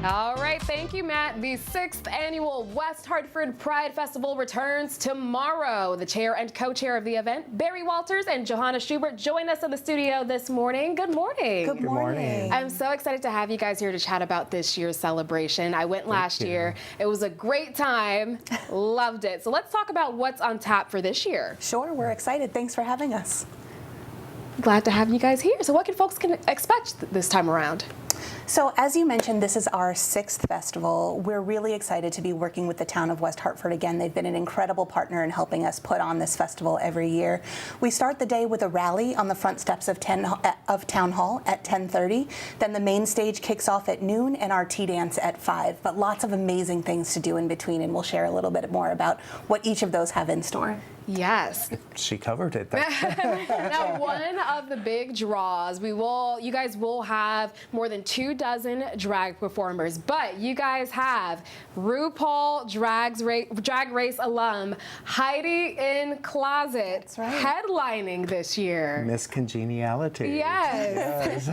All right, thank you, Matt. The 6th annual West Hartford Pride Festival returns tomorrow. The chair and co-chair of the event, Barry Walters and Johanna Schubert, join us in the studio this morning. Good morning. Good morning. I'm so excited to have you guys here to chat about this year's celebration. I went last year. It was a great time. Loved it. So let's talk about what's on tap for this year. Sure, we're excited. Thanks for having us. Glad to have you guys here. So what can folks expect this time around? So as you mentioned, this is our 6th festival. We're really excited to be working with the town of West Hartford again. They've been an incredible partner in helping us put on this festival every year. We start the day with a rally on the front steps of Town Hall at 10:30. Then the main stage kicks off at noon and our tea dance at 5. But lots of amazing things to do in between, and we'll share a little bit more about what each of those have in store. Yes. She covered it. Now, one of the big draws, you guys will have more than 24 drag performers, but you guys have RuPaul Drag Race alum Heidi in Closet headlining this year. Miss Congeniality. Yes.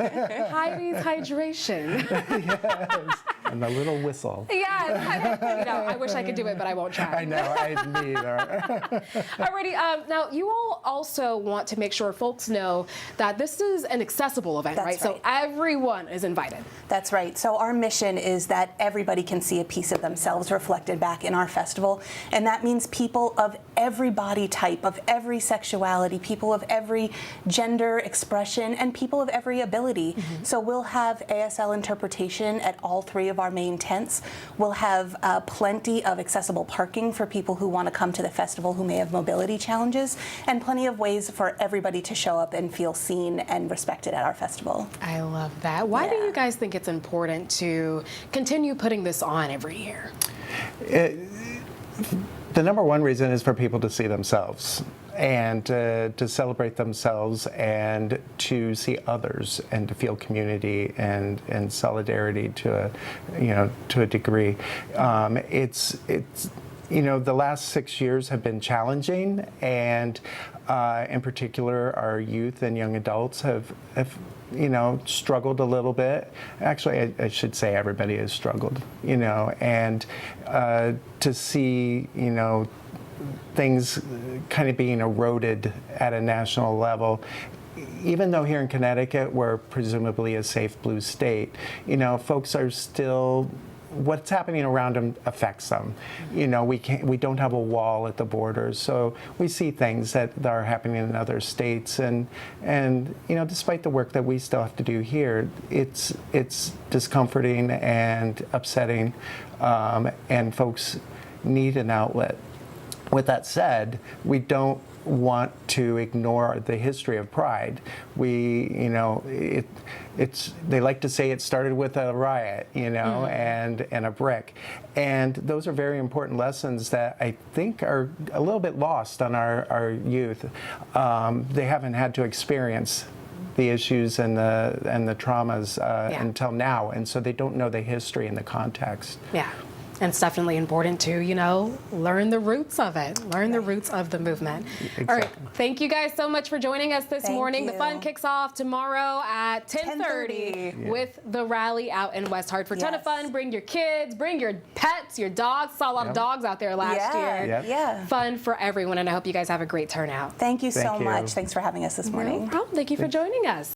Heidi's hydration. Yes. And the little whistle. Yes. I wish I could do it, but I won't try. I know, I neither. Alrighty, now you all also want to make sure folks know that this is an accessible event, right? So everyone is invited. That's right. So our mission is that everybody can see a piece of themselves reflected back in our festival. And that means people of every body type, of every sexuality, people of every gender expression, and people of every ability. So we'll have ASL interpretation at all 3 of our main tents. We'll have plenty of accessible parking for people who want to come to the festival who may have mobility challenges, and plenty of ways for everybody to show up and feel seen and respected at our festival. I love that. Why do you guys think it's important to continue putting this on every year? The number one reason is for people to see themselves and to celebrate themselves and to see others and to feel community and solidarity to a degree. The last 6 years have been challenging, and in particular, our youth and young adults have struggled a little bit. Actually, I should say everybody has struggled, and to see, things kind of being eroded at a national level. Even though here in Connecticut, we're presumably a safe blue state, folks are still, what's happening around them affects them. We don't have a wall at the borders, so we see things that are happening in other states, and despite the work that we still have to do here, it's discomforting and upsetting, and folks need an outlet. With that said, we don't want to ignore the history of Pride. They like to say it started with a riot, and a brick. And those are very important lessons that I think are a little bit lost on our youth. They haven't had to experience the issues and the traumas until now, and so they don't know the history and the context. Yeah. And it's definitely important to, learn the roots of it, learn the roots of the movement. Exactly. All right, thank you guys so much for joining us this morning. You. The fun kicks off tomorrow at 10:30 with the rally out in West Hartford. Ton of fun. Bring your kids, bring your pets, your dogs. Saw a lot of dogs out there last year. Yeah. Fun for everyone, and I hope you guys have a great turnout. Thank you so much. Thanks for having us this morning. No problem. Thank you for joining us.